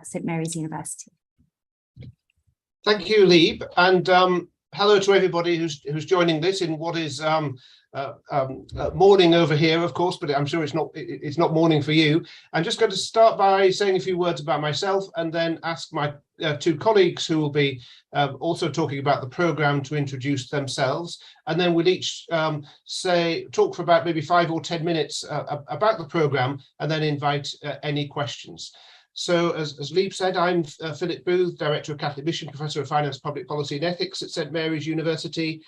St Mary's University. Thank you, Lieb, and hello to everybody who's joining this in what is morning over here, of course, but I'm sure it's not morning for you. I'm just going to start by saying a few words about myself, and then ask my two colleagues who will be also talking about the programme to introduce themselves, and then we'll each talk for about maybe 5 or 10 minutes about the programme, and then invite any questions. So, as Lieb said, I'm Philip Booth, Director of Catholic Mission, Professor of Finance, Public Policy and Ethics at St Mary's University.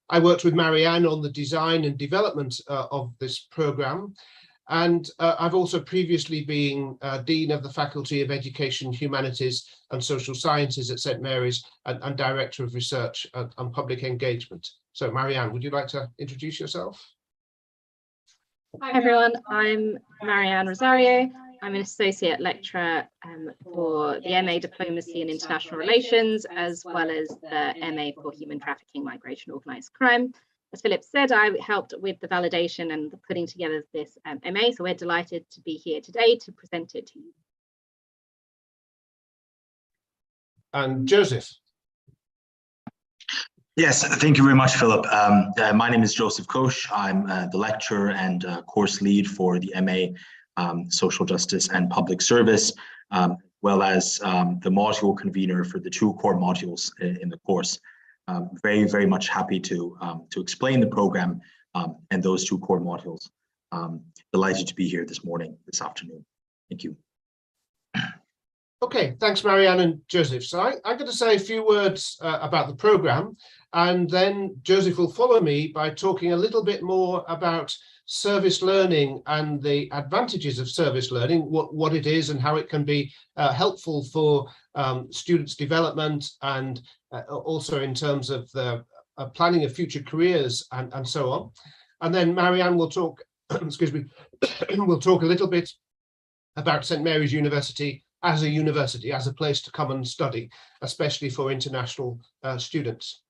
I worked with Marianne on the design and development of this programme, and I've also previously been Dean of the Faculty of Education, Humanities and Social Sciences at St Mary's, and Director of Research and Public Engagement. So, Marianne, would you like to introduce yourself? Hi everyone, I'm Marianne Rosario. I'm an Associate Lecturer for the MA Diplomacy and International Relations, as well as the MA for Human Trafficking, Migration, Organised Crime. As Philip said, I helped with the validation and the putting together this MA, so we're delighted to be here today to present it to you. And Joseph. Yes, thank you very much, Philip. My name is Joseph Koch. I'm the lecturer and course lead for the MA Social Justice and Public Service, as well as the module convener for the 2 core modules in the course. Very, very much happy to explain the program and those 2 core modules. Delighted to be here this afternoon. Thank you. Okay, thanks, Marianne and Joseph. So I'm going to say a few words about the programme, and then Joseph will follow me by talking a little bit more about service learning and the advantages of service learning, what it is and how it can be helpful for students' development, and also in terms of the planning of future careers and so on. And then Marianne will talk, excuse me, we'll talk a little bit about St Mary's University, as a place to come and study, especially for international students.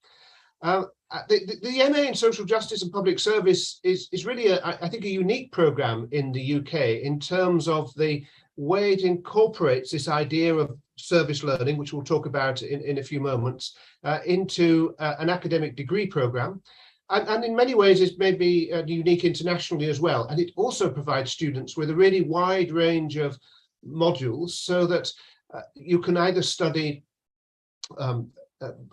The MA in Social Justice and Public Service is really, I think, a unique programme in the UK in terms of the way it incorporates this idea of service learning, which we'll talk about in a few moments, into an academic degree programme. And in many ways, it's maybe unique internationally as well. And it also provides students with a really wide range of modules, so that you can either study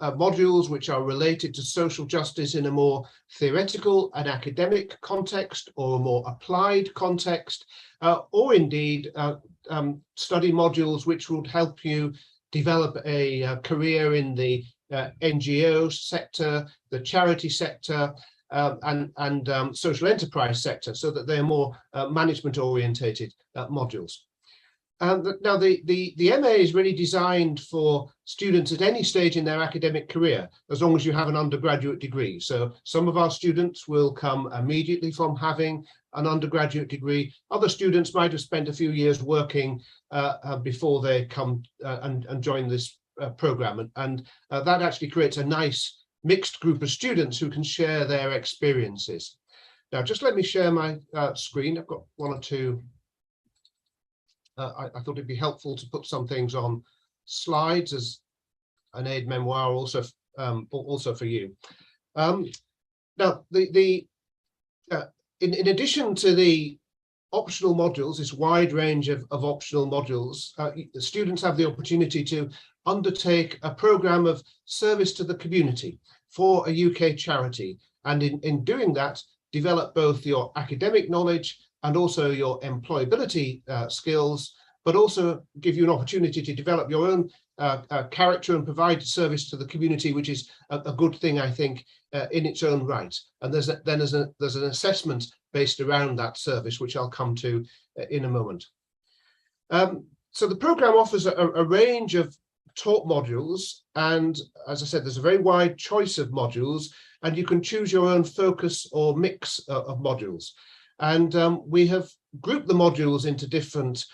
modules which are related to social justice in a more theoretical and academic context, or a more applied context, or indeed study modules which would help you develop a career in the NGO sector, the charity sector, and social enterprise sector, so that they're more management orientated modules. Now, the MA is really designed for students at any stage in their academic career, as long as you have an undergraduate degree. So some of our students will come immediately from having an undergraduate degree. Other students might have spent a few years working before they come and join this programme. And that actually creates a nice mixed group of students who can share their experiences. Now, just let me share my screen. I've got 1 or 2. I thought it'd be helpful to put some things on slides as an aide-memoire, also for you. Now, in addition to the optional modules, this wide range of optional modules, the students have the opportunity to undertake a programme of service to the community for a UK charity, and in doing that, develop both your academic knowledge and also your employability skills, but also give you an opportunity to develop your own character and provide service to the community, which is a good thing, I think, in its own right. And there's an assessment based around that service, which I'll come to in a moment. So the programme offers a range of taught modules, and as I said, there's a very wide choice of modules, and you can choose your own focus or mix of modules. And we have grouped the modules into different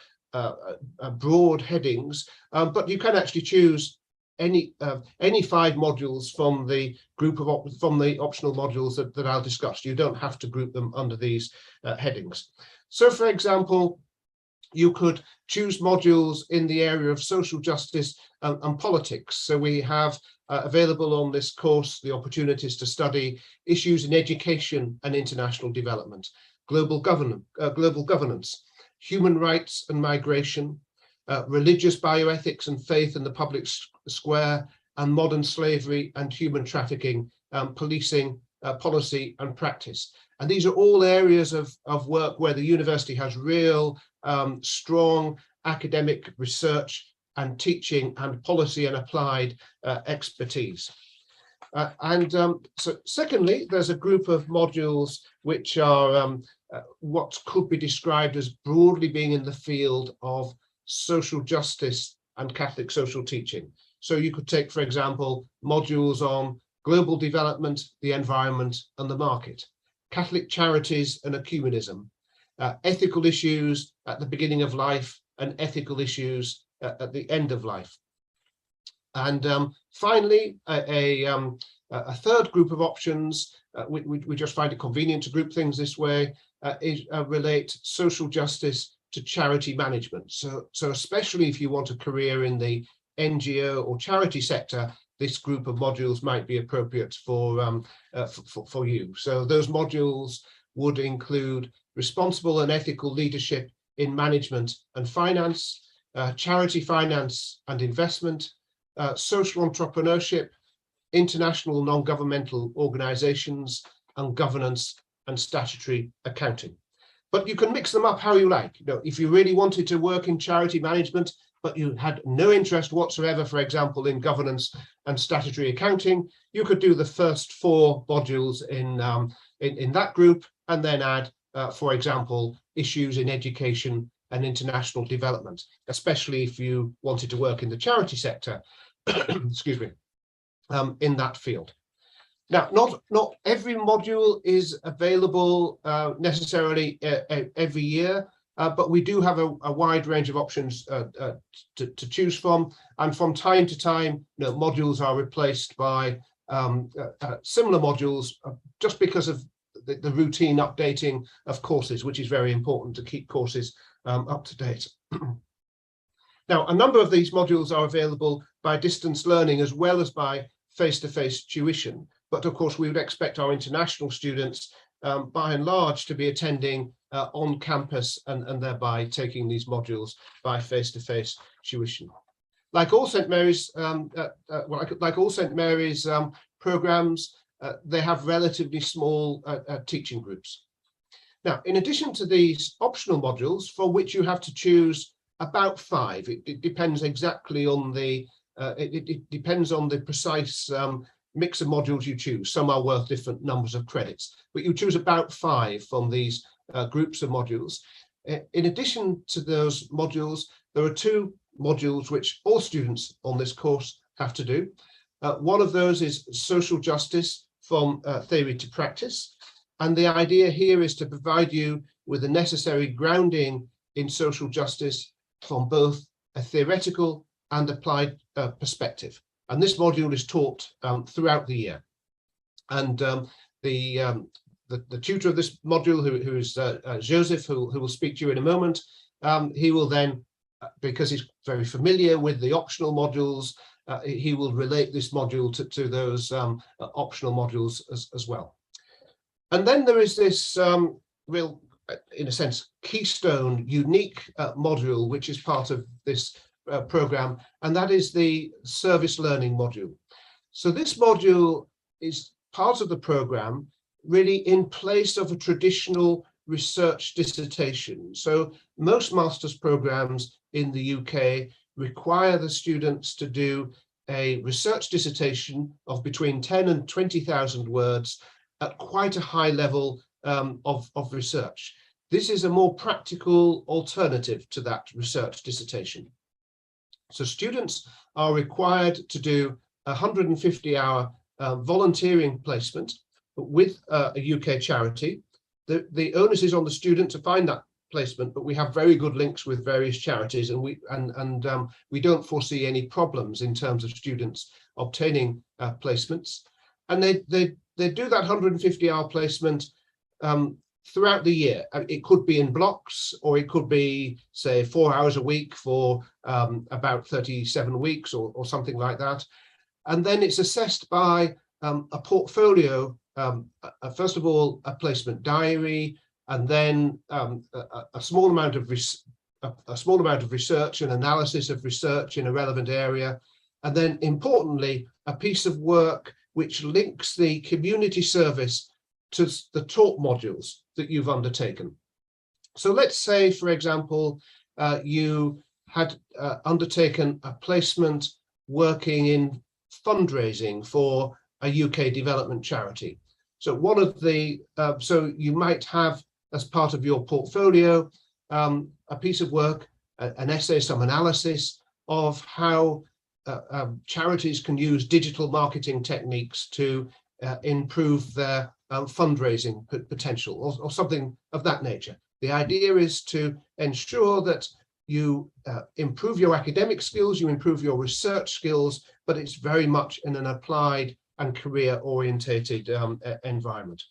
broad headings, but you can actually choose any 5 modules from the group of from the optional modules that I'll discuss. You don't have to group them under these headings. So, for example, You could choose modules in the area of social justice and politics. So we have available on this course the opportunities to study issues in education and international development, global governance, human rights and migration, religious bioethics and faith in the public square, and modern slavery and human trafficking, policing, policy and practice. And these are all areas of work where the university has real strong academic research and teaching and policy and applied expertise. So secondly, there's a group of modules which are what could be described as broadly being in the field of social justice and Catholic social teaching. So you could take, for example, modules on global development, the environment and the market, Catholic charities and ecumenism, ethical issues at the beginning of life and ethical issues at the end of life. And finally, a third group of options, we just find it convenient to group things this way, relate social justice to charity management. So especially if you want a career in the NGO or charity sector, this group of modules might be appropriate for you. So those modules would include responsible and ethical leadership in management and finance, charity finance and investment, social entrepreneurship, international non-governmental organizations, and governance and statutory accounting. But you can mix them up how you like. You know, if you really wanted to work in charity management, but you had no interest whatsoever, for example, in governance and statutory accounting, you could do the first 4 modules in that group and then add, for example, issues in education and international development, especially if you wanted to work in the charity sector, excuse me, in that field. Now, not every module is available necessarily every year, but we do have a wide range of options to choose from. And from time to time, modules are replaced by similar modules just because of the routine updating of courses, which is very important to keep courses up to date. Now, a number of these modules are available by distance learning as well as by face-to-face tuition. But of course, we would expect our international students, by and large, to be attending on campus and thereby taking these modules by face-to-face tuition. Like all St. Mary's, like all St. Mary's programs, they have relatively small teaching groups. Now, in addition to these optional modules, for which you have to choose about 5, it depends exactly on the it depends on the precise mix of modules you choose. Some are worth different numbers of credits, but you choose about 5 from these groups of modules. In addition to those modules, there are 2 modules which all students on this course have to do. One of those is social justice from theory to practice. And the idea here is to provide you with the necessary grounding in social justice from both a theoretical and applied perspective. And this module is taught throughout the year. And the tutor of this module, who is Joseph, who will speak to you in a moment, he will then, because he's very familiar with the optional modules, he will relate this module to those optional modules as well. And then there is this real, in a sense, keystone, unique module, which is part of this program, and that is the service learning module. So this module is part of the program really in place of a traditional research dissertation. So most master's programs in the UK require the students to do a research dissertation of between 10 and 20,000 words at quite a high level of research. This is a more practical alternative to that research dissertation. So students are required to do a 150-hour volunteering placement with a UK charity. The onus is on the student to find that placement, but we have very good links with various charities, and we don't foresee any problems in terms of students obtaining placements. And they do that 150-hour placement throughout the year. It could be in blocks, or it could be, say, 4 hours a week for about 37 weeks or something like that. And then it's assessed by a portfolio, first of all, a placement diary, and then a small amount of research and analysis of research in a relevant area, and then importantly, a piece of work which links the community service to the taught modules that you've undertaken. So let's say, for example, you had undertaken a placement working in fundraising for a UK development charity. So one of the, so you might have as part of your portfolio a piece of work, an essay, some analysis of how charities can use digital marketing techniques to improve their fundraising potential, or something of that nature. The idea is to ensure that you improve your academic skills, you improve your research skills, but it's very much in an applied and career-orientated environment.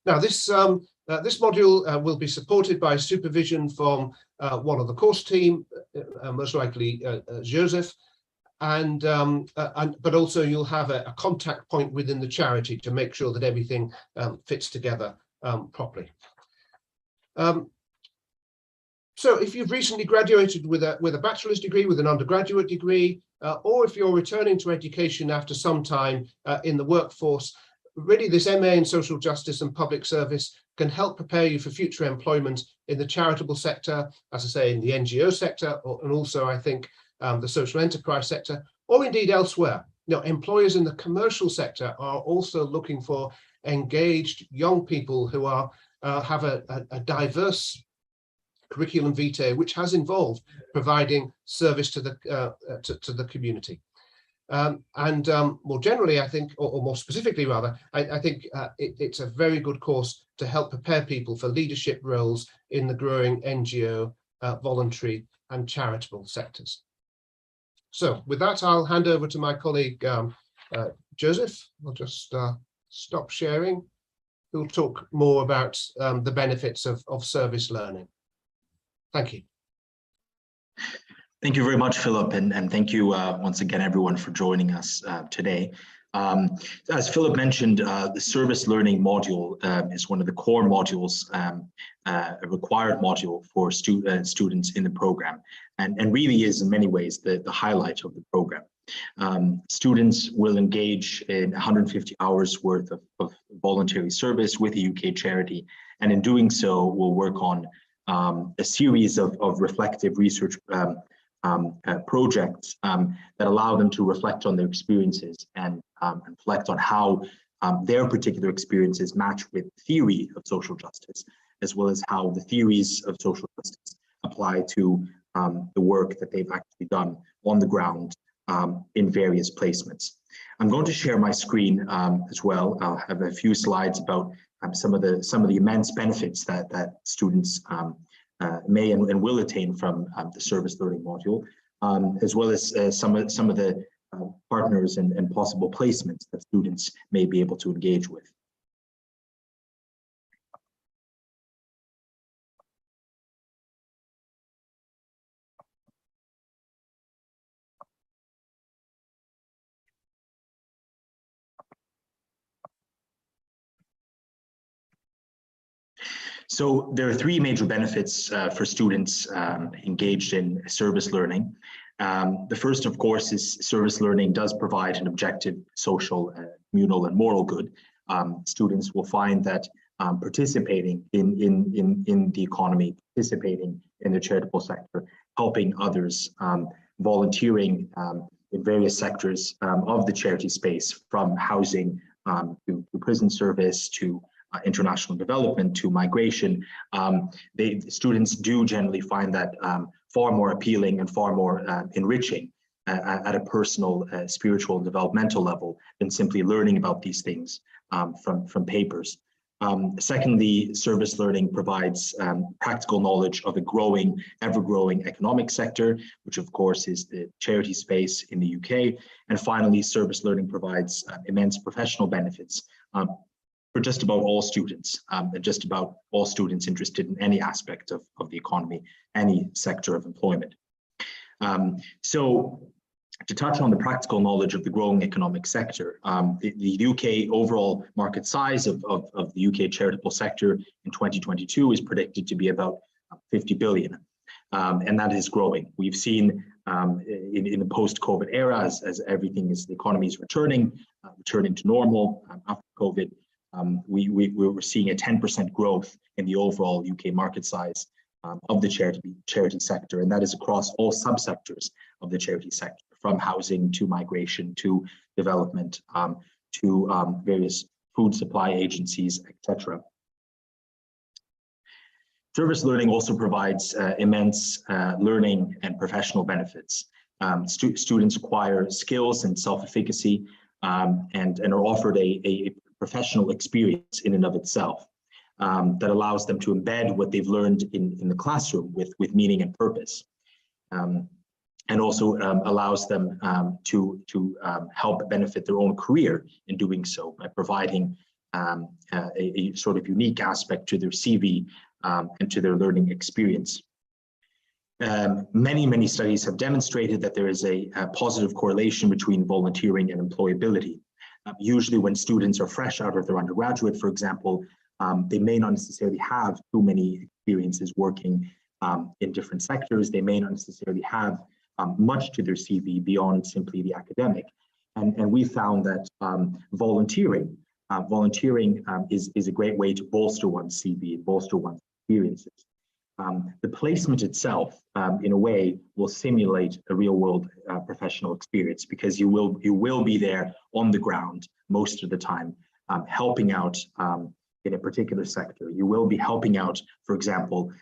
Now, this module will be supported by supervision from one of the course team, most likely Joseph, but also you'll have a contact point within the charity to make sure that everything fits together properly. So if you've recently graduated with a bachelor's degree, with an undergraduate degree, or if you're returning to education after some time in the workforce, really this MA in social justice and public service can help prepare you for future employment in the charitable sector, as I say, in the NGO sector, and also I think the social enterprise sector, or indeed elsewhere. You know, employers in the commercial sector are also looking for engaged young people who are have a diverse curriculum vitae, which has involved providing service to the community. More generally, I think, or more specifically rather, I think it's a very good course to help prepare people for leadership roles in the growing NGO, voluntary and charitable sectors. So with that, I'll hand over to my colleague, Joseph. I'll just stop sharing. Who'll talk more about the benefits of service learning. Thank you. Thank you very much, Philip, and thank you once again, everyone, for joining us today. As Philip mentioned, the service learning module is one of the core modules, a required module for students in the program, and really is in many ways the highlight of the program. Students will engage in 150 hours worth of voluntary service with a UK charity, and in doing so, will work on a series of reflective research projects that allow them to reflect on their experiences and reflect on how their particular experiences match with theory of social justice, as well as how the theories of social justice apply to the work that they've actually done on the ground in various placements. I'm going to share my screen as well. I'll have a few slides about some of the immense benefits that students may and will attain from the service learning module, as well as some of the partners and possible placements that students may be able to engage with. So there are three major benefits for students engaged in service learning. The first, of course, is service learning does provide an objective social, communal, and moral good. Students will find that participating in the economy, participating in the charitable sector, helping others, volunteering in various sectors of the charity space, from housing to prison service to international development to migration, students do generally find that far more appealing and far more enriching at a personal, spiritual, and developmental level than simply learning about these things from papers. Secondly, service learning provides practical knowledge of a growing, ever-growing economic sector, which of course is the charity space in the UK. And finally, service learning provides immense professional benefits, for just about all students, and just about all students interested in any aspect of the economy, any sector of employment. So to touch on the practical knowledge of the growing economic sector, the UK overall market size of the UK charitable sector in 2022 is predicted to be about 50 billion, and that is growing. We've seen in the post-COVID era, as everything is, the economy is returning to normal after COVID, we were seeing a 10% growth in the overall UK market size of the charity sector, and that is across all subsectors of the charity sector, from housing to migration to development to various food supply agencies, etc. Service learning also provides immense learning and professional benefits. Students acquire skills and self-efficacy and are offered a professional experience in and of itself that allows them to embed what they've learned in the classroom with meaning and purpose, and also allows them to help benefit their own career in doing so by providing a sort of unique aspect to their CV and to their learning experience. Many studies have demonstrated that there is a positive correlation between volunteering and employability. Usually when students are fresh out of their undergraduate, for example, they may not necessarily have too many experiences working in different sectors. They may not necessarily have much to their CV beyond simply the academic. And we found that volunteering is a great way to bolster one's CV and bolster one's experiences. The placement itself, in a way, will simulate a real-world professional experience, because you will be there on the ground most of the time, helping out in a particular sector. You will be helping out, for example,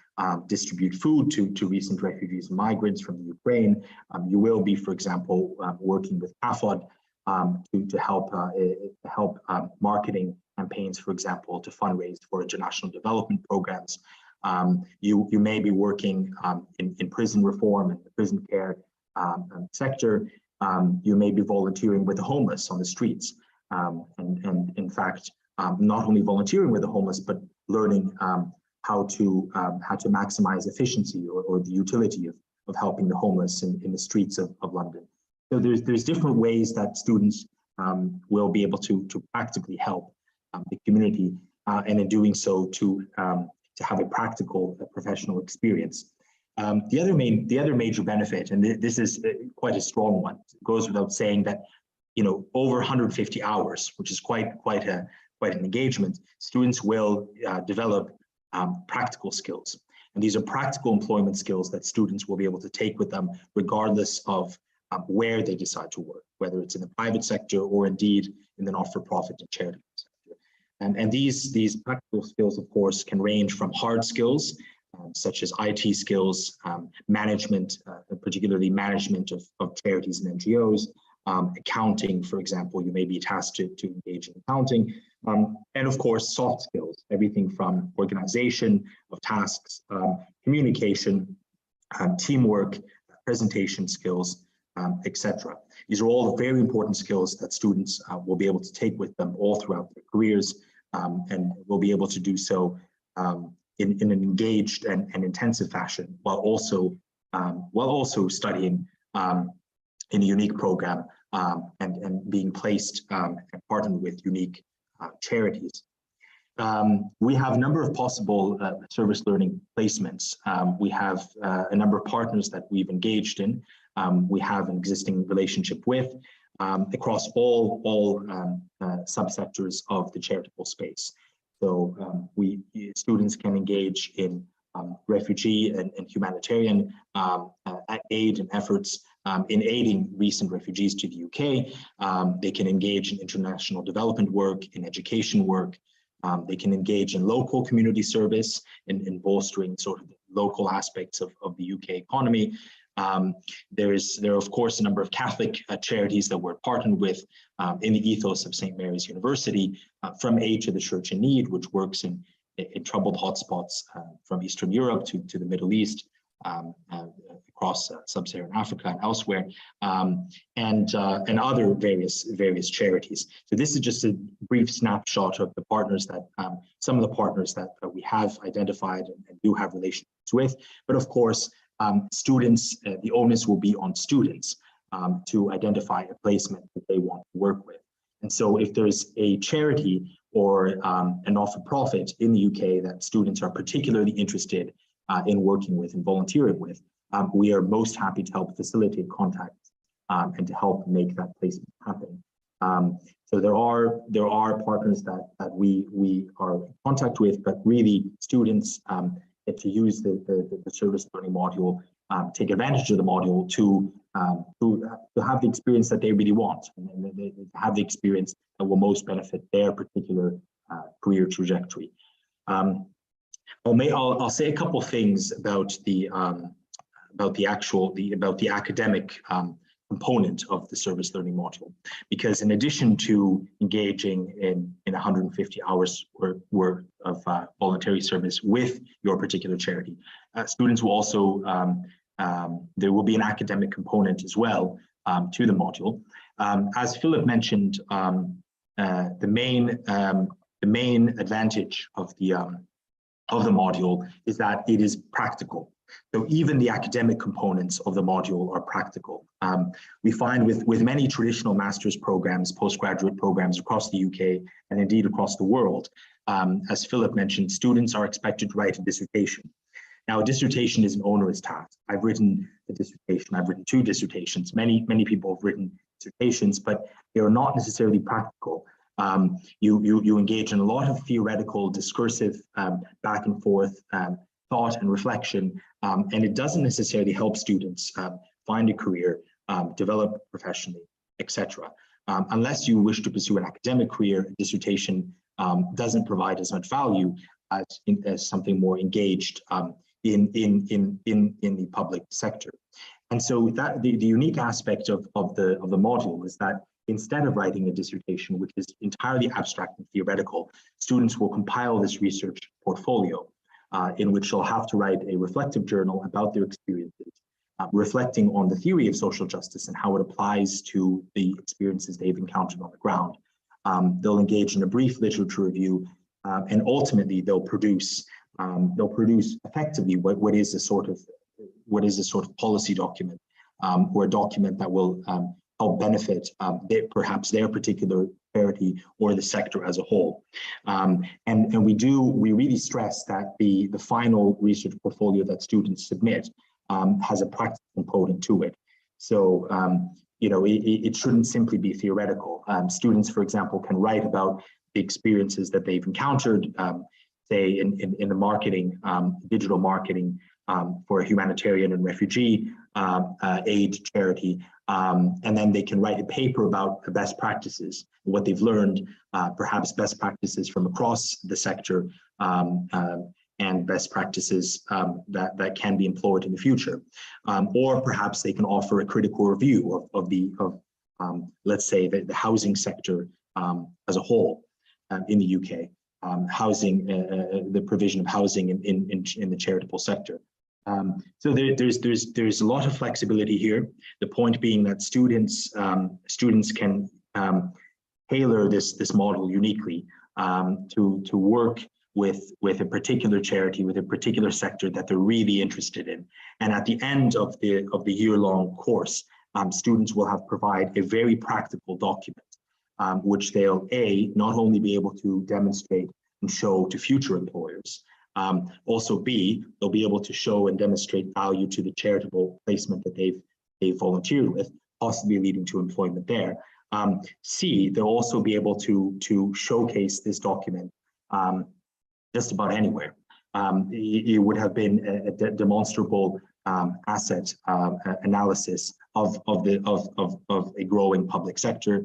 distribute food to recent refugees and migrants from the Ukraine. You will be, for example, working with AFOD to help marketing campaigns, for example, to fundraise for international development programs. You may be working in prison reform and the prison care sector. You may be volunteering with the homeless on the streets, and in fact, not only volunteering with the homeless, but learning how to maximize efficiency or the utility of helping the homeless in the streets of London. So there's different ways that students will be able to practically help the community, and in doing so to have a practical professional experience. The other major benefit, and this is quite a strong one, it goes without saying that, over 150 hours, which is quite an engagement, students will develop practical skills. And these are practical employment skills that students will be able to take with them regardless of where they decide to work, whether it's in the private sector or indeed in the not-for-profit and charitable sector. And these practical skills, of course, can range from hard skills, such as IT skills, management, particularly management of charities and NGOs, accounting, for example, you may be tasked to engage in accounting, and of course, soft skills, everything from organization of tasks, communication, teamwork, presentation skills, etc. These are all very important skills that students will be able to take with them all throughout their careers, and will be able to do so in an engaged and intensive fashion, while also studying in a unique program and being placed and partnered with unique charities. We have a number of possible service learning placements. We have a number of partners that we've engaged in. We have an existing relationship with across all subsectors of the charitable space. So students can engage in refugee and humanitarian aid and efforts in aiding recent refugees to the UK. They can engage in international development work, in education work. They can engage in local community service, in bolstering sort of the local aspects of the UK economy. There are, of course, a number of Catholic charities that we're partnered with in the ethos of St. Mary's University, from Aid to the Church in Need, which works in troubled hotspots from Eastern Europe to the Middle East, across sub-Saharan Africa and elsewhere, and other various charities. So this is just a brief snapshot of the partners that some of the partners that we have identified and do have relationships with. But of course, students, the onus will be on students to identify a placement that they want to work with. And so if there's a charity or a not-for-profit in the UK that students are particularly interested in working with and volunteering with, we are most happy to help facilitate contacts and to help make that placement happen. So there are partners that we are in contact with, but really students get to use the service learning module, take advantage of the module to have the experience that they really want, and they have the experience that will most benefit their particular career trajectory. I'll say a couple of things about the academic component of the service learning module, because in addition to engaging in 150 hours worth of voluntary service with your particular charity, students will also there will be an academic component as well to the module. As Philip mentioned, the main advantage of the module is that it is practical. So even the academic components of the module are practical. We find with many traditional master's programs, postgraduate programs across the UK and indeed across the world, as Philip mentioned, students are expected to write a dissertation. Now, a dissertation is an onerous task. I've written a dissertation. I've written 2 dissertations. Many people have written dissertations, but they are not necessarily practical. You engage in a lot of theoretical, discursive, back and forth thought and reflection, and it doesn't necessarily help students find a career, develop professionally, etc. Unless you wish to pursue an academic career, a dissertation doesn't provide as much value as something more engaged in the public sector. And so that the unique aspect of the module is that instead of writing a dissertation, which is entirely abstract and theoretical, students will compile this research portfolio in which they'll have to write a reflective journal about their experiences, reflecting on the theory of social justice and how it applies to the experiences they've encountered on the ground. They'll engage in a brief literature review, and ultimately they'll produce effectively what is a sort of policy document, or a document that will help benefit perhaps their particular charity or the sector as a whole. And we really stress that the final research portfolio that students submit has a practical component to it. So it shouldn't simply be theoretical. Students, for example, can write about the experiences that they've encountered, say in the marketing, digital marketing for a humanitarian and refugee aid charity, and then they can write a paper about the best practices, what they've learned, perhaps best practices from across the sector, and best practices that can be employed in the future. Or perhaps they can offer a critical review of let's say, the housing sector as a whole in the UK, housing, the provision of housing in the charitable sector. So there's a lot of flexibility here. The point being that students can tailor this model uniquely to work with a particular charity, with a particular sector that they're really interested in. And at the end of the year-long course, students will have provide a very practical document, which they'll not only be able to demonstrate and show to future employers, also B, they'll be able to show and demonstrate value to the charitable placement that they've volunteered with, possibly leading to employment there. C, they'll also be able to showcase this document just about anywhere. It would have been a demonstrable asset analysis of a growing public sector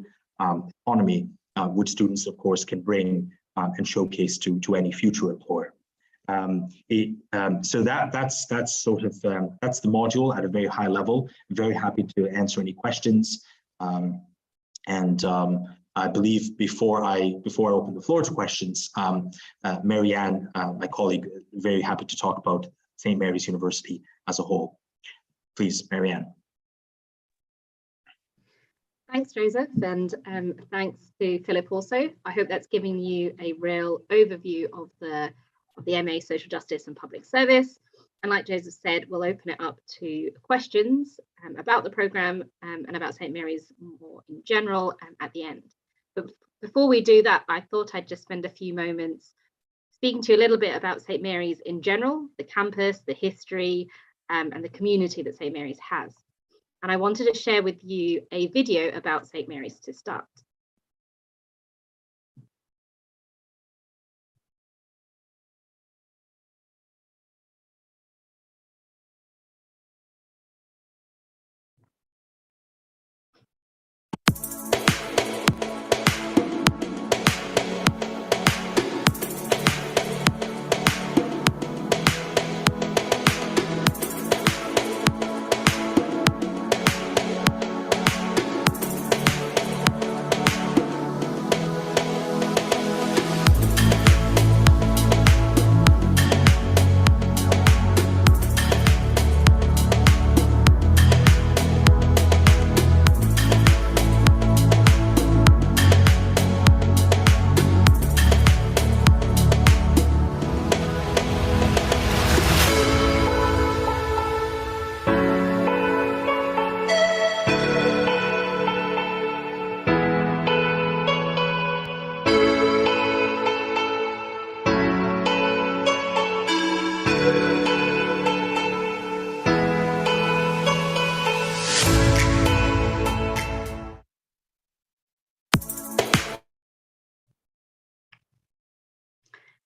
economy, which students, of course, can bring and showcase to any future employer. So that's sort of that's the module at a very high level. Very happy to answer any questions, and I believe before I open the floor to questions, Marianne, my colleague, very happy to talk about St. Mary's University as a whole. Please, Marianne. Thanks, Joseph, and thanks to Philip also. I hope that's giving you a real overview of the MA Social Justice and Public Service. And like Joseph said, we'll open it up to questions about the programme and about St Mary's more in general at the end. But before we do that, I thought I'd just spend a few moments speaking to you a little bit about St Mary's in general, the campus, the history, and the community that St Mary's has. And I wanted to share with you a video about St Mary's to start.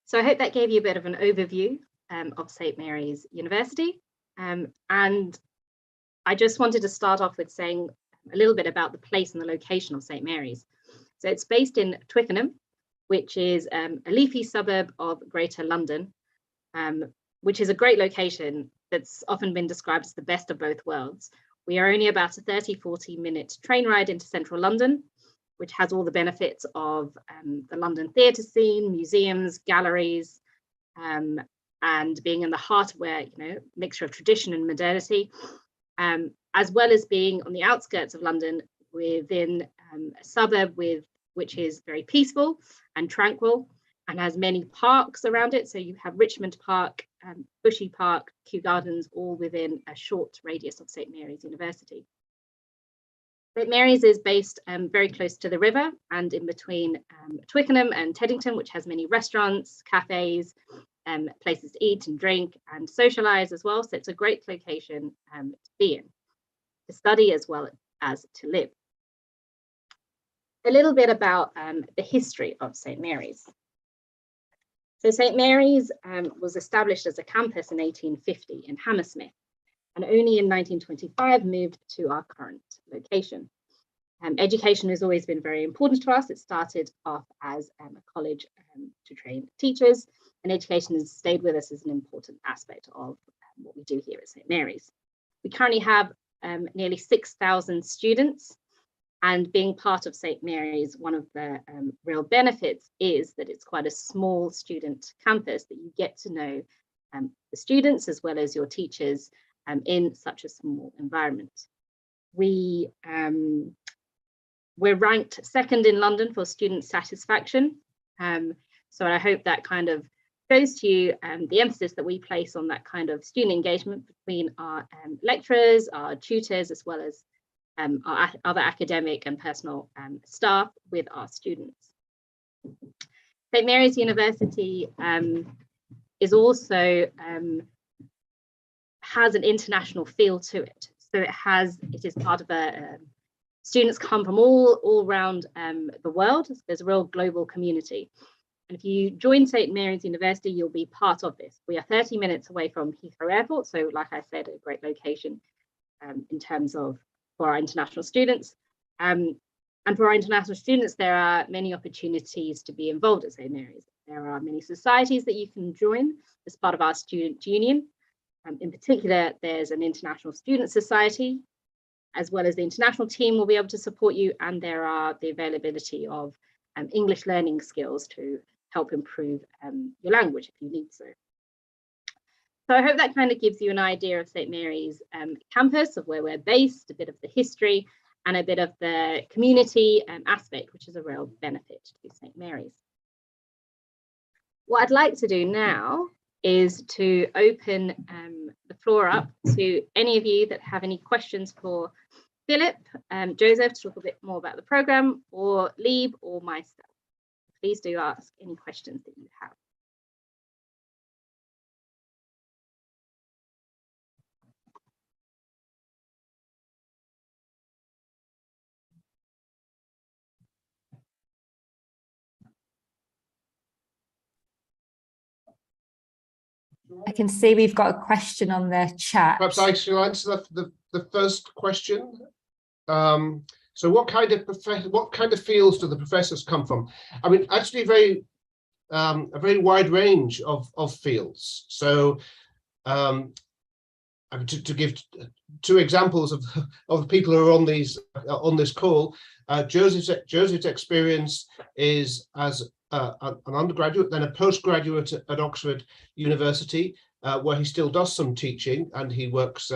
So I hope that gave you a bit of an overview of St Mary's University. And I just wanted to start off with saying a little bit about the place and the location of St Mary's. So it's based in Twickenham, which is a leafy suburb of Greater London, which is a great location that's often been described as the best of both worlds. We are only about a 30-40 minute train ride into central London, which has all the benefits of the London theatre scene, museums, galleries, and being in the heart where, you know, mixture of tradition and modernity, as well as being on the outskirts of London within a suburb which is very peaceful and tranquil and has many parks around it. So you have Richmond Park, Bushy Park, Kew Gardens, all within a short radius of St Mary's University. St Mary's is based very close to the river and in between Twickenham and Teddington, which has many restaurants, cafes, places to eat and drink and socialise as well. So it's a great location to be in, to study as well as to live. A little bit about the history of St Mary's. So St Mary's was established as a campus in 1850 in Hammersmith, and only in 1925 moved to our current location. Education has always been very important to us. It started off as a college to train teachers, and education has stayed with us as an important aspect of what we do here at St Mary's. We currently have nearly 6,000 students, and being part of St Mary's, one of the real benefits is that it's quite a small student campus, that you get to know the students as well as your teachers in such a small environment. We're ranked second in London for student satisfaction. So I hope that kind of shows to you the emphasis that we place on that kind of student engagement between our lecturers, our tutors, as well as our other academic and personal staff with our students. St Mary's University is also has an international feel to it. So it is part of students come from all around the world. There's a real global community. And if you join St Mary's University, you'll be part of this. We are 30 minutes away from Heathrow Airport. So like I said, a great location in terms of for our international students. And for our international students, there are many opportunities to be involved at St Mary's. There are many societies that you can join as part of our student union. In particular, there's an international student society, as well as the international team will be able to support you, and there are the availability of English learning skills to help improve your language if you need so. So I hope that kind of gives you an idea of St. Mary's campus, of where we're based, a bit of the history, and a bit of the community aspect, which is a real benefit to St. Mary's. What I'd like to do now is to open the floor up to any of you that have any questions for Philip, Joseph, to talk a bit more about the programme, or Lieb or myself. Please do ask any questions that you have. I can see we've got a question on the chat. Perhaps I should answer the first question. So what kind of fields do the professors come from? I mean, actually a very wide range of fields. So to give two examples of the people who are on this call, Joseph's experience is as an undergraduate, then a postgraduate at Oxford University, where he still does some teaching, and he works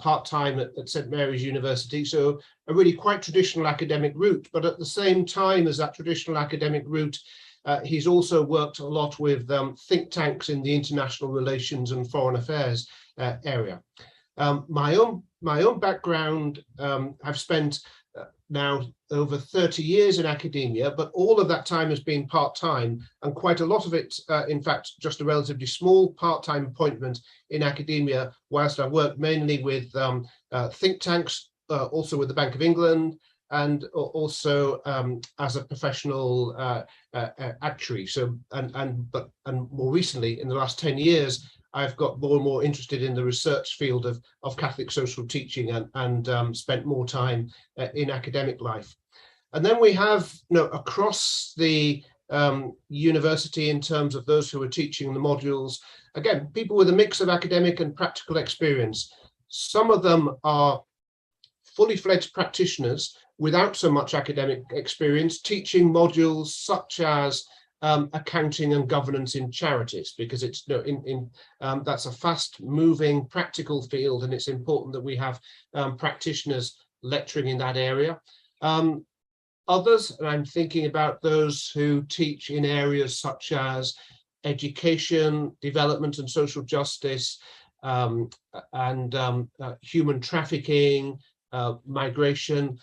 part-time at St. Mary's University. So a really quite traditional academic route, but at the same time as that traditional academic route, he's also worked a lot with think tanks in the international relations and foreign affairs area. My own background, I've spent now over 30 years in academia, but all of that time has been part-time, and quite a lot of it, in fact, just a relatively small part-time appointment in academia, whilst I worked mainly with think tanks, also with the Bank of England, and also as a professional actuary. So, and more recently, in the last 10 years, I've got more and more interested in the research field of Catholic social teaching, and spent more time in academic life. And then we have, across the university, in terms of those who are teaching the modules, again, people with a mix of academic and practical experience. Some of them are fully fledged practitioners without so much academic experience, teaching modules such as accounting and governance in charities, because it's that's a fast moving practical field, and it's important that we have practitioners lecturing in that area. Others, and I'm thinking about those who teach in areas such as education, development and social justice, and human trafficking, migration.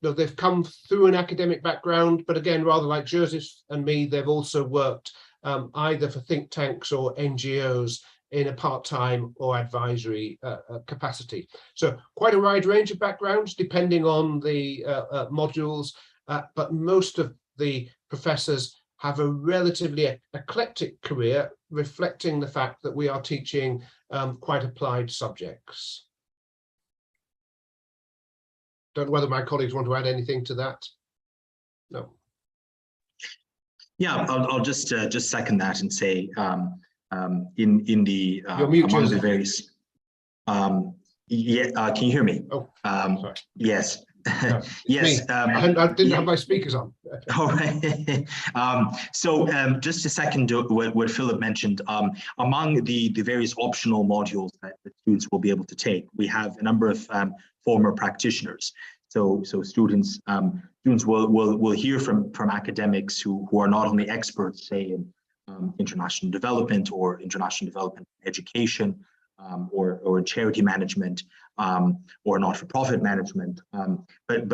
They've come through an academic background, but again, rather like Joseph and me, they've also worked either for think tanks or NGOs in a part-time or advisory capacity. So quite a wide range of backgrounds depending on the modules, but most of the professors have a relatively eclectic career, reflecting the fact that we are teaching quite applied subjects. Don't know whether my colleagues want to add anything to that. No. Yeah, I'll just second that and say in the among the various can you hear me? Oh, sorry. Yes. No, yes. I didn't have my speakers on. All right. So just to second what Philip mentioned, among the various optional modules that the students will be able to take, we have a number of former practitioners. So students will hear from academics who are not only experts, say in international development or international development education, or charity management, or not-for-profit management, but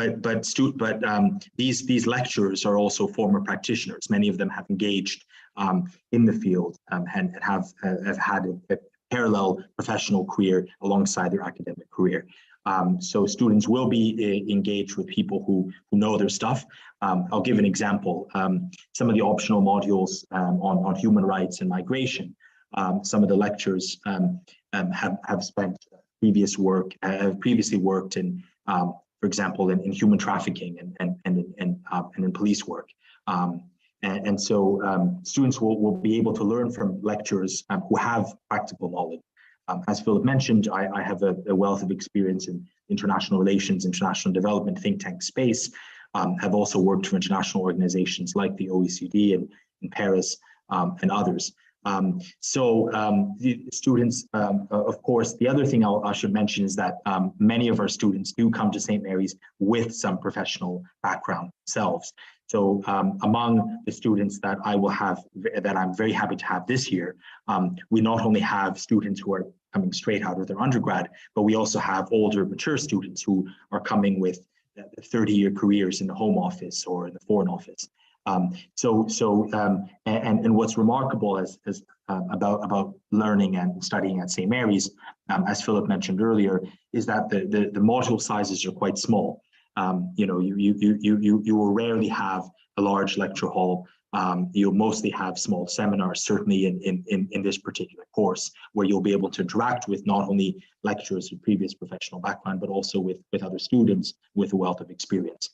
these lecturers are also former practitioners. Many of them have engaged in the field and have had a parallel professional career alongside their academic career. So students will be engaged with people who know their stuff. I'll give an example. Some of the optional modules on human rights and migration. Some of the lecturers have spent previously worked in, for example, in human trafficking and in police work. And so students will be able to learn from lecturers who have practical knowledge. As Philip mentioned, I have a wealth of experience in international relations, international development, think tank space. Have also worked for international organizations like the OECD in Paris and others. The students, of course, the other thing I should mention is that many of our students do come to St. Mary's with some professional background themselves. So among the students that I will have, that I'm very happy to have this year, we not only have students who are coming straight out of their undergrad, but we also have older, mature students who are coming with 30-year careers in the Home Office or in the Foreign Office. And what's remarkable about learning and studying at St. Mary's, as Philip mentioned earlier, is that the module sizes are quite small. You know, you will rarely have a large lecture hall. You'll mostly have small seminars, certainly in this particular course, where you'll be able to interact with not only lecturers with previous professional background, but also with other students with a wealth of experience.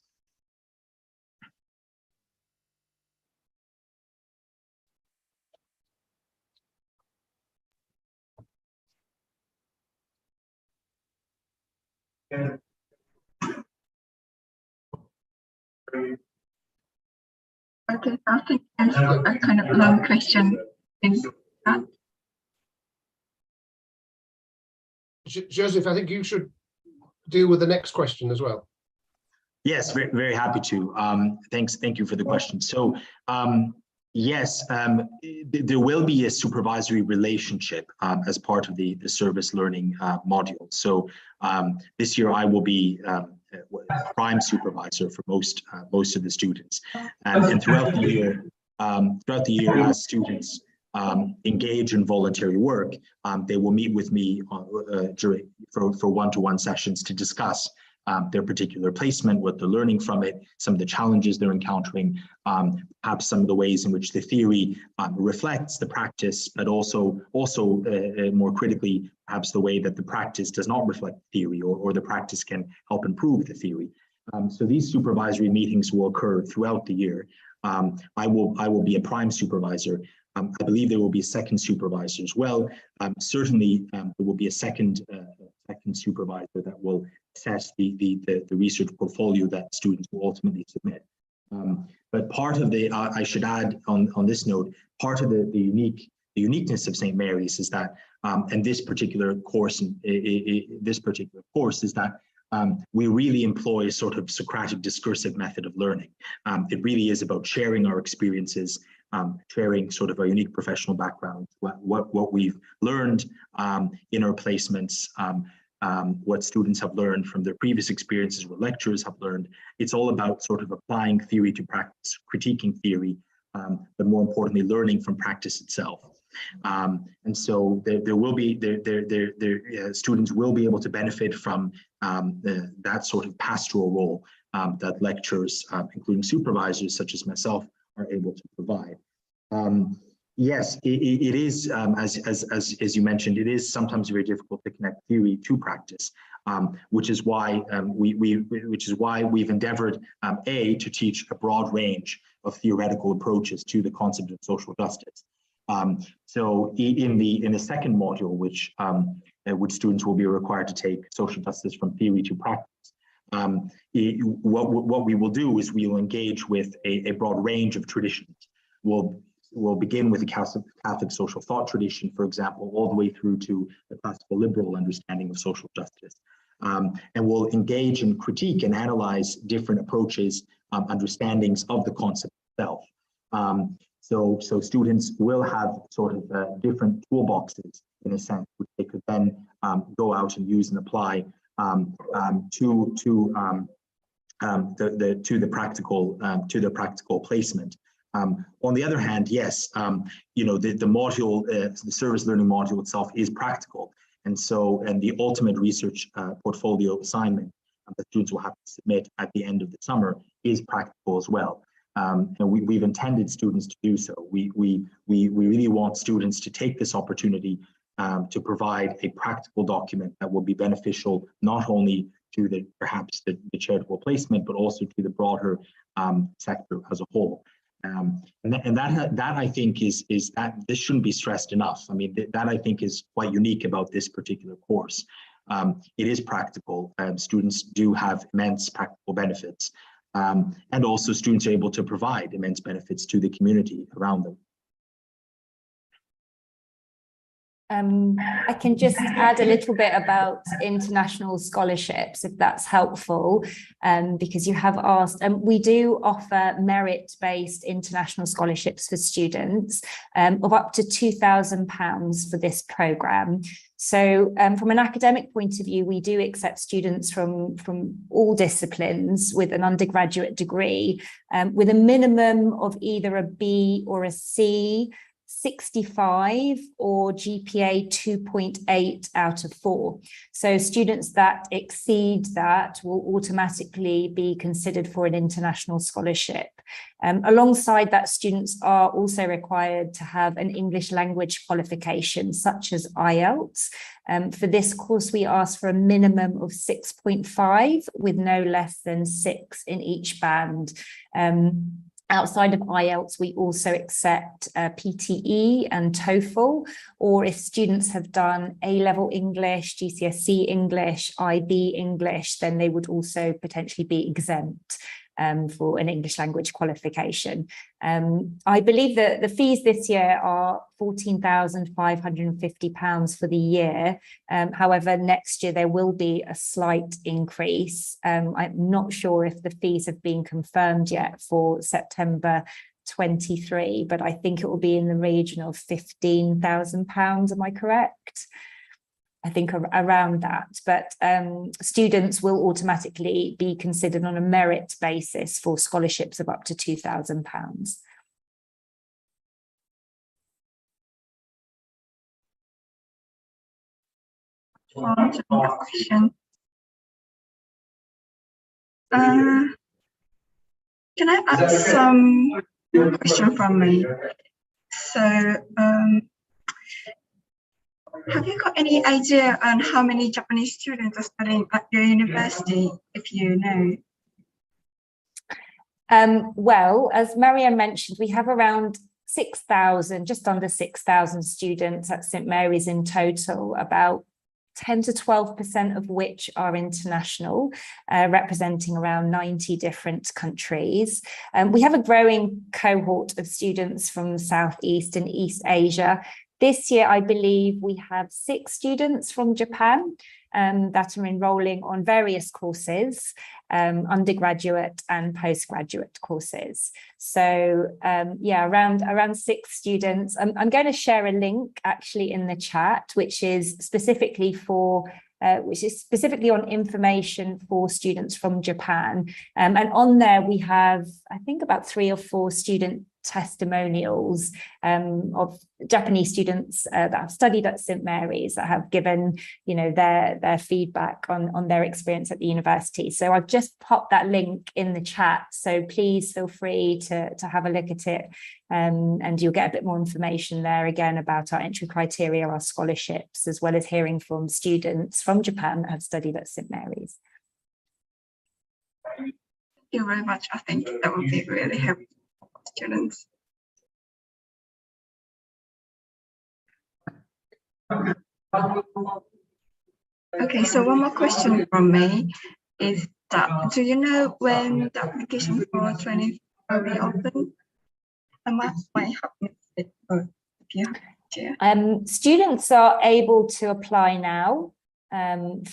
Okay, I think there's a kind of long question in that. Joseph, I think you should deal with the next question as well. Yes, very, very happy to. Thank you for the question. So, yes, there will be a supervisory relationship as part of the service learning module. So this year I will be prime supervisor for most of the students, and throughout the year, as students engage in voluntary work, they will meet with me for one-to-one sessions to discuss their particular placement, what they're learning from it, some of the challenges they're encountering, perhaps some of the ways in which the theory reflects the practice, but also more critically, perhaps the way that the practice does not reflect theory, or the practice can help improve the theory. So these supervisory meetings will occur throughout the year. I will be a prime supervisor. I believe there will be a second supervisor as well. Certainly, there will be a second supervisor that will assess the research portfolio that students will ultimately submit. But part of the, I should add on this note, part of the uniqueness of St. Mary's is that, and this particular course, is that we really employ a sort of Socratic discursive method of learning. It really is about sharing our experiences, sharing sort of our unique professional background, what we've learned in our placements, what students have learned from their previous experiences, what lecturers have learned. It's all about sort of applying theory to practice, critiquing theory, but more importantly, learning from practice itself. And so there will be, students will be able to benefit from that sort of pastoral role that lecturers, including supervisors such as myself, are able to provide. Yes, it is, as you mentioned, it is sometimes very difficult to connect theory to practice, which is why we've endeavored to teach a broad range of theoretical approaches to the concept of social justice. So in the second module, which students will be required to take social justice from theory to practice, what we will do is we will engage with a broad range of traditions. We'll begin with the Catholic social thought tradition, for example, all the way through to the classical liberal understanding of social justice. And we'll engage and critique and analyze different approaches, understandings of the concept itself. So students will have sort of different toolboxes, in a sense, which they could then go out and use and apply to the practical placement. On the other hand, yes, you know, the module, the service learning module itself is practical, and the ultimate research portfolio assignment that students will have to submit at the end of the summer is practical as well. And we've intended students to do so. We really want students to take this opportunity to provide a practical document that will be beneficial not only to perhaps the charitable placement, but also to the broader sector as a whole. And that I think is that this shouldn't be stressed enough. I mean, that I think is quite unique about this particular course. It is practical. Students do have immense practical benefits. And also students are able to provide immense benefits to the community around them. I can just add a little bit about international scholarships, if that's helpful, because you have asked. We do offer merit-based international scholarships for students of up to £2,000 for this programme. So from an academic point of view, we do accept students from all disciplines with an undergraduate degree, with a minimum of either a B or a C, 65 or GPA 2.8 out of 4. So students that exceed that will automatically be considered for an international scholarship. Alongside that, students are also required to have an English language qualification, such as IELTS. For this course, we ask for a minimum of 6.5 with no less than 6 in each band. Outside of IELTS, we also accept PTE and TOEFL, or if students have done A-level English, GCSE English, IB English, then they would also potentially be exempt for an English language qualification. I believe that the fees this year are £14,550 for the year. However, next year there will be a slight increase. I'm not sure if the fees have been confirmed yet for September 23, but I think it will be in the region of £15,000. Am I correct? I think around that, but students will automatically be considered on a merit basis for scholarships of up to £2,000. Question. Can I ask some question from me? So, have you got any idea on how many Japanese students are studying at your university, if you know? Well, as Marianne mentioned, we have around 6,000, just under 6,000 students at St Mary's in total, about 10 to 12% of which are international, representing around 90 different countries. We have a growing cohort of students from Southeast and East Asia. This year, I believe we have 6 students from Japan that are enrolling on various courses, undergraduate and postgraduate courses. So yeah, around 6 students. I'm going to share a link actually in the chat, which is specifically on information for students from Japan. And on there we have, I think, about 3 or 4 student testimonials of Japanese students that have studied at St Mary's, that have given, you know, their feedback on their experience at the university. So I've just popped that link in the chat, so please feel free to have a look at it, and you'll get a bit more information there again about our entry criteria, our scholarships, as well as hearing from students from Japan that have studied at St Mary's. Thank you very much. I think that would be really helpful for students. Okay, so one more question from me is that, do you know when the application for training will be open? I might have missed it, but if you have, students are able to apply now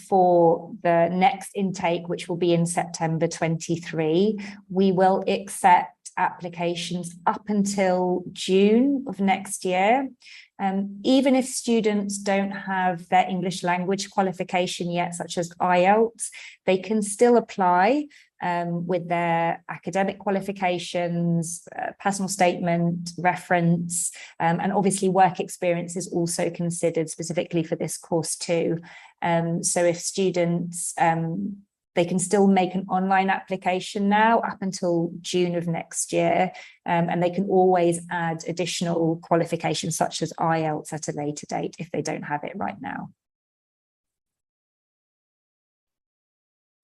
for the next intake, which will be in September 23. We will accept applications up until June of next year. Even if students don't have their English language qualification yet, such as IELTS, they can still apply with their academic qualifications, personal statement, reference, and obviously work experience is also considered specifically for this course too. So if students, they can still make an online application now up until June of next year, and they can always add additional qualifications such as IELTS at a later date if they don't have it right now.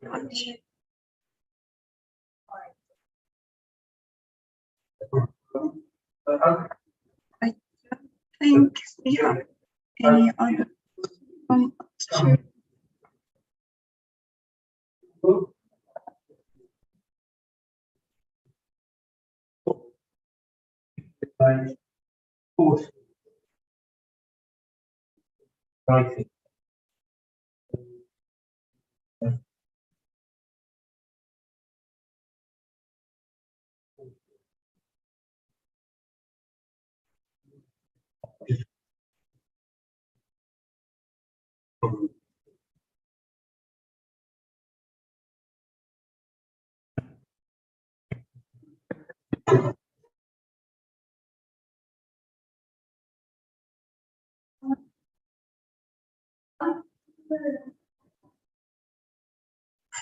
I don't think we have any other questions.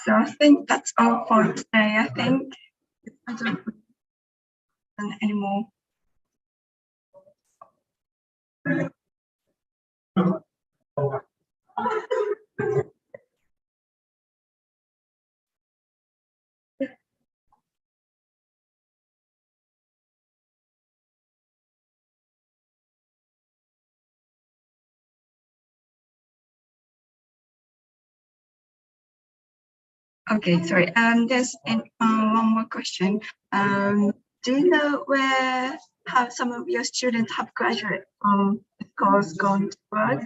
So I think that's all for today. I think I don't have anymore. Okay, sorry. There's one more question. Do you know how some of your students have graduated from the course gone to work,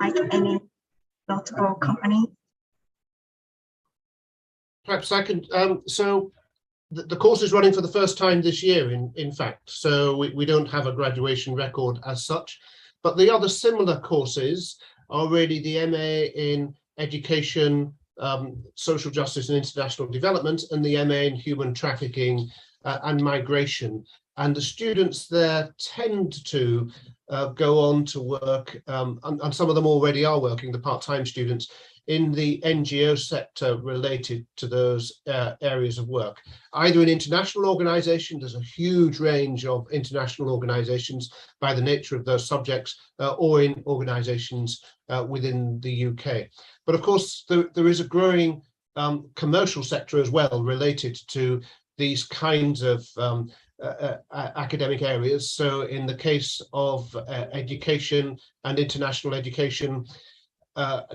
like any notable company? Perhaps I can. So the course is running for the first time this year, in fact. So we don't have a graduation record as such, but the other similar courses are really the MA in Education, Social Justice and International Development, and the MA in Human Trafficking and Migration. And the students there tend to go on to work, and some of them already are working, the part-time students, in the NGO sector related to those areas of work. Either in international organizations, there's a huge range of international organizations by the nature of those subjects, or in organizations within the UK. But of course, there is a growing commercial sector as well related to these kinds of academic areas. So in the case of education and international education,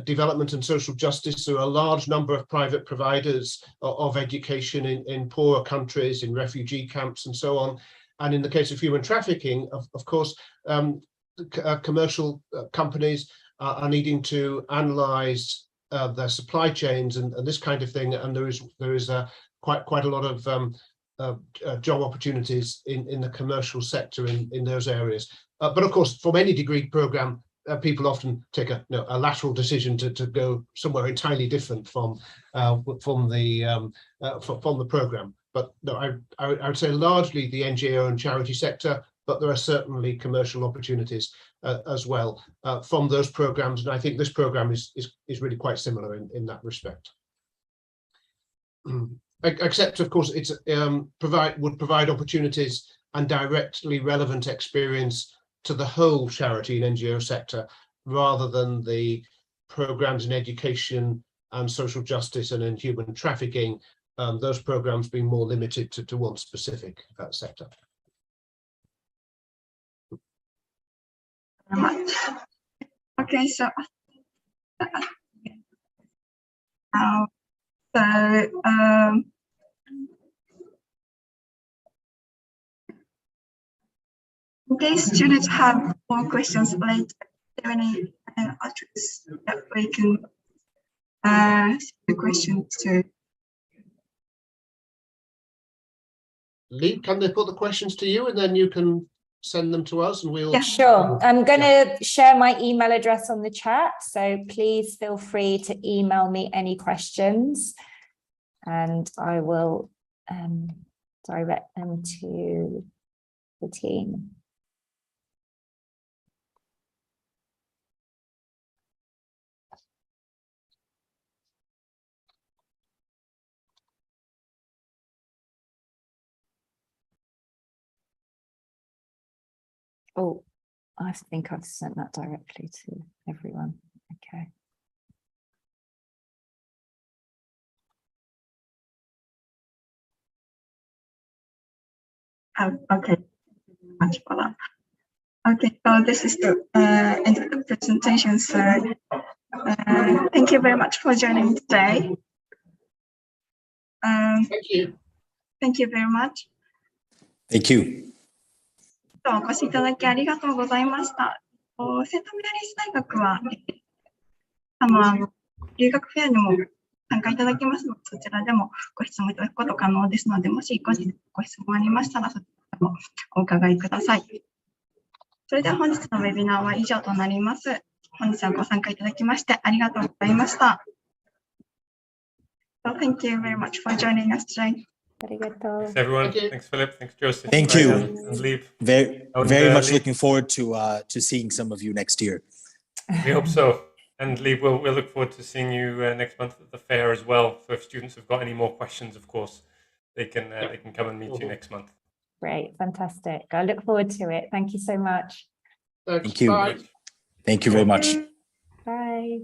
development and social justice, there are a large number of private providers of education in poorer countries, in refugee camps and so on. And in the case of human trafficking, of course, commercial companies are needing to analyze their supply chains and this kind of thing. And there is quite a lot of job opportunities in the commercial sector in those areas. But of course, from any degree program, people often take a lateral decision to go somewhere entirely different from the program. But no, I would say largely the NGO and charity sector, but there are certainly commercial opportunities as well from those programs. And I think this program is really quite similar in that respect. Except, of course, it's would provide opportunities and directly relevant experience to the whole charity and NGO sector, rather than the programs in education and social justice and in human trafficking, those programs being more limited to one specific sector. Okay, so in case students have more questions later, are there any address that we can send the questions to? Lee, can they put the questions to you and then you can send them to us and we'll... Yeah, sure. I'm going to share my email address on the chat, so please feel free to email me any questions and I will direct them to the team. Oh, I think I've sent that directly to everyone. Okay. Okay, much for that. Okay, so this is the end of the presentation. So thank you very much for joining today. Thank you. Thank you very much. Thank you. お越しいただきありがとうございました。セントメアリーズ大学は留学フェアにも参加いただきますので、そちらでもご質問いただくこと可能ですので、もしご質問ありましたら、そちらもお伺いください。それでは本日のウェビナーは以上となります。本日はご参加いただきましてありがとうございました。So thank you very much for joining us today. Thanks everyone. Thanks Philip. Thanks Joseph. Thank you. And Lieb. Very much looking forward to seeing some of you next year. We hope so. And Lieb, we'll look forward to seeing you next month at the fair as well. So if students have got any more questions, of course, they can come and meet you next month. Great, fantastic. I look forward to it. Thank you so much. Thanks. Thank you. Bye. Thank you very much. Bye.